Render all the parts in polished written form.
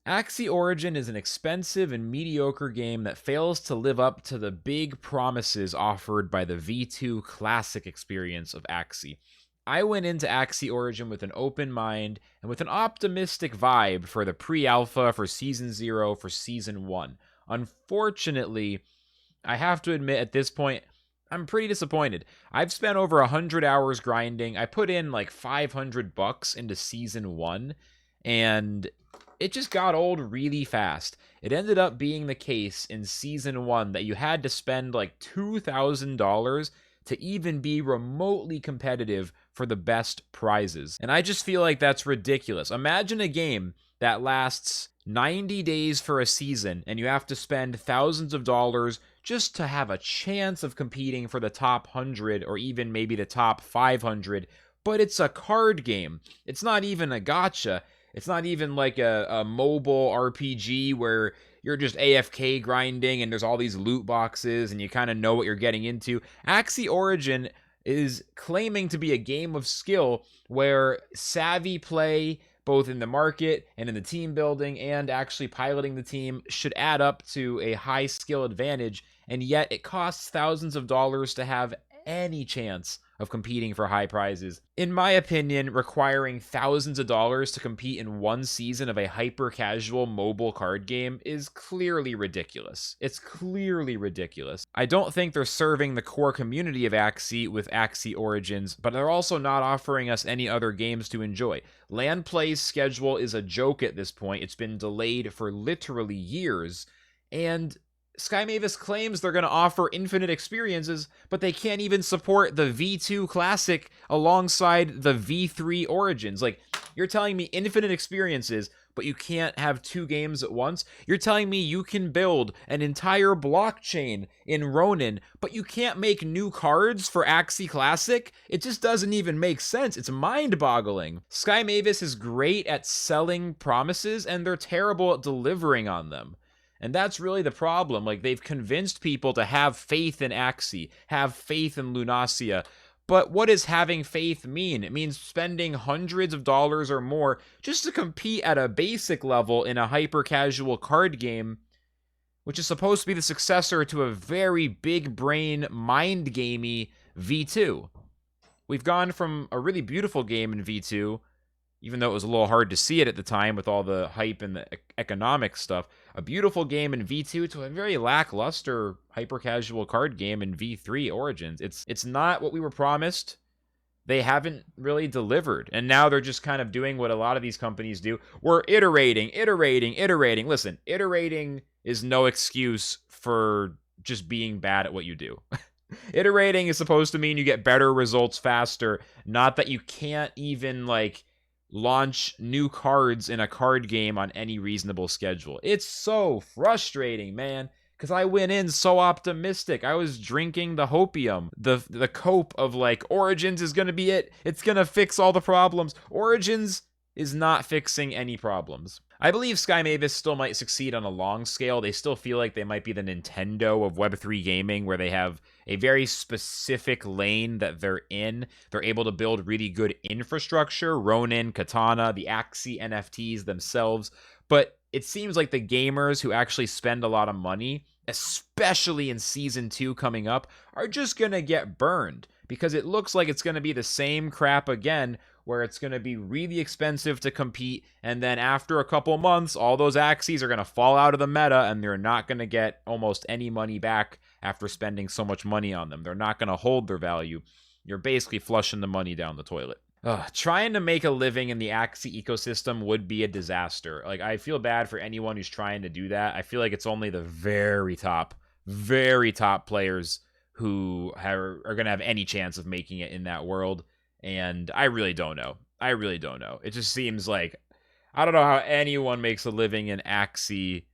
Axie Origin is an expensive and mediocre game that fails to live up to the big promises offered by the V2 Classic experience of Axie. I went into Axie Origin with an open mind and with an optimistic vibe for the pre-alpha, for Season 0, for Season 1. Unfortunately, I have to admit at this point, I'm pretty disappointed. I've spent over 100 hours grinding. I put in like $500 into Season 1, and it just got old really fast. It ended up being the case in Season 1 that you had to spend like $2,000 to even be remotely competitive for the best prizes. And I just feel like that's ridiculous. Imagine a game that lasts 90 days for a season and you have to spend thousands of dollars just to have a chance of competing for the top 100 or even maybe the top 500. But it's a card game. It's not even a gacha. It's not even like a mobile RPG where you're just AFK grinding and there's all these loot boxes and you kind of know what you're getting into. Axie Origin is claiming to be a game of skill where savvy play, both in the market and in the team building and actually piloting the team, should add up to a high skill advantage, and yet it costs thousands of dollars to have any chance of competing for high prizes. In my opinion, requiring thousands of dollars to compete in one season of a hyper-casual mobile card game is clearly ridiculous. It's clearly ridiculous. I don't think they're serving the core community of Axie with Axie Origins, but they're also not offering us any other games to enjoy. Land Play's schedule is a joke at this point. It's been delayed for literally years, and Sky Mavis claims they're going to offer infinite experiences, but they can't even support the V2 Classic alongside the V3 Origins. Like, you're telling me infinite experiences, but you can't have two games at once? You're telling me you can build an entire blockchain in Ronin, but you can't make new cards for Axie Classic? It just doesn't even make sense. It's mind-boggling. Sky Mavis is great at selling promises, and they're terrible at delivering on them. And that's really the problem. Like, they've convinced people to have faith in Axie, have faith in Lunacia. But what does having faith mean? It means spending hundreds of dollars or more just to compete at a basic level in a hyper-casual card game, which is supposed to be the successor to a very big brain, mind-gamey V2. We've gone from a really beautiful game in V2, even though it was a little hard to see it at the time with all the hype and the economic stuff, a beautiful game in V2 to a very lackluster hyper-casual card game in V3 Origins. It's not what we were promised. They haven't really delivered. And now they're just kind of doing what a lot of these companies do. We're iterating. Listen, iterating is no excuse for just being bad at what you do. Iterating is supposed to mean you get better results faster, not that you can't even, like, launch new cards in a card game on any reasonable schedule. It's so frustrating, man, because I went in so optimistic. I was drinking the hopium, the cope of like, Origins is gonna be it. It's gonna fix all the problems. Origins is not fixing any problems. I believe Sky Mavis still might succeed on a long scale. They still feel like they might be the Nintendo of Web3 gaming, where they have a very specific lane that they're in. They're able to build really good infrastructure, Ronin, Katana, the Axie NFTs themselves. But it seems like the gamers who actually spend a lot of money, especially in Season 2 coming up, are just going to get burned, because it looks like it's going to be the same crap again, where it's going to be really expensive to compete, and then after a couple months, all those Axies are going to fall out of the meta, and they're not going to get almost any money back after spending so much money on them. They're not going to hold their value. You're basically flushing the money down the toilet. Trying to make a living in the Axie ecosystem would be a disaster. Like, I feel bad for anyone who's trying to do that. I feel like it's only the very top players who are going to have any chance of making it in that world. And I really don't know. It just seems like, I don't know how anyone makes a living in Axie.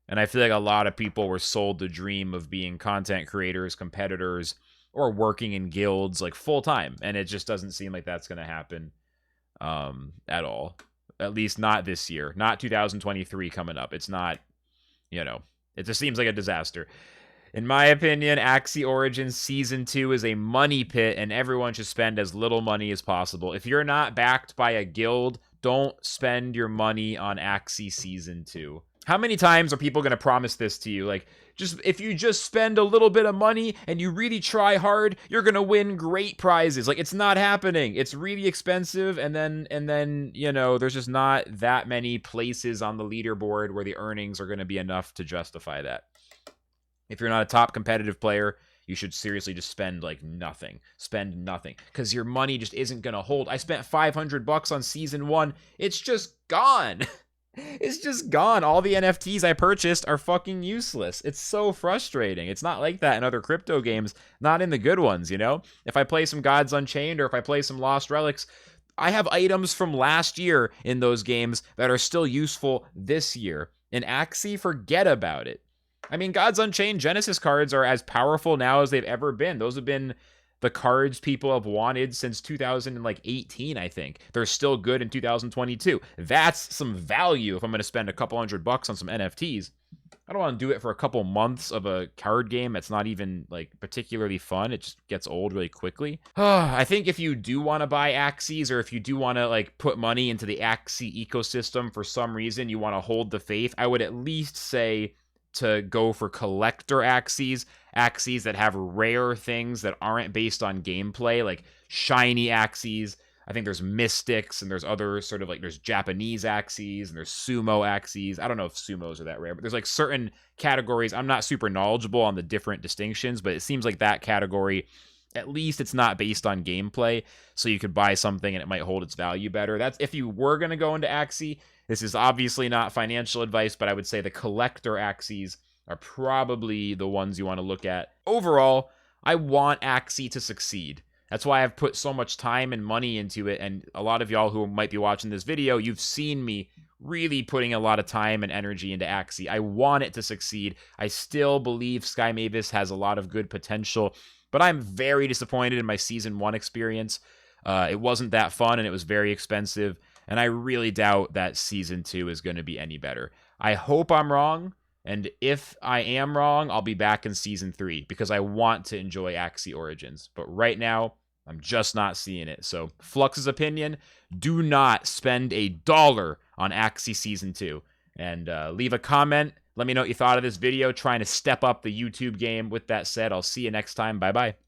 And I feel like a lot of people were sold the dream of being content creators, competitors, or working in guilds like full time. And it just doesn't seem like that's going to happen at all. At least not this year. Not 2023 coming up. It's not, it just seems like a disaster. In my opinion, Axie Origins Season 2 is a money pit, and everyone should spend as little money as possible. If you're not backed by a guild, don't spend your money on Axie Season 2. How many times are people going to promise this to you? Like, just if you just spend a little bit of money and you really try hard, you're going to win great prizes. Like, it's not happening. It's really expensive, and then, you know, there's just not that many places on the leaderboard where the earnings are going to be enough to justify that. If you're not a top competitive player, you should seriously just spend like nothing. Spend nothing, because your money just isn't going to hold. I spent $500 on Season 1. It's just gone. It's just gone. All the NFTs I purchased are fucking useless. It's so frustrating. It's not like that in other crypto games, not in the good ones, you know? If I play some Gods Unchained or if I play some Lost Relics, I have items from last year in those games that are still useful this year. In Axie, forget about it. I mean, Gods Unchained Genesis cards are as powerful now as they've ever been. Those have been the cards people have wanted since 2018, I think. They're still good in 2022. That's some value if I'm going to spend a couple $100 on some NFTs. I don't want to do it for a couple months of a card game that's not even like particularly fun. It just gets old really quickly. I think if you do want to buy Axies, or if you do want to like put money into the Axie ecosystem for some reason, you want to hold the faith, I would at least say to go for collector Axies that have rare things that aren't based on gameplay, like shiny Axies. I think there's mystics, and there's other sort of like, there's Japanese Axies, and there's sumo Axies. I don't know if sumos are that rare, but there's like certain categories. I'm not super knowledgeable on the different distinctions, but it seems like that category, at least it's not based on gameplay, so you could buy something and it might hold its value better. That's if you were going to go into Axie. This is obviously not financial advice, but I would say the collector Axies are probably the ones you want to look at. Overall, I want Axie to succeed. That's why I've put so much time and money into it, and a lot of y'all who might be watching this video, you've seen me really putting a lot of time and energy into Axie. I want it to succeed. I still believe Sky Mavis has a lot of good potential, but I'm very disappointed in my Season 1 experience. It wasn't that fun, and it was very expensive, and I really doubt that Season 2 is going to be any better. I hope I'm wrong, and if I am wrong, I'll be back in Season 3, because I want to enjoy Axie Origins. But right now, I'm just not seeing it. So, Flux's opinion, do not spend $1 on Axie Season 2. And leave a comment. Let me know what you thought of this video, trying to step up the YouTube game. With that said, I'll see you next time. Bye-bye.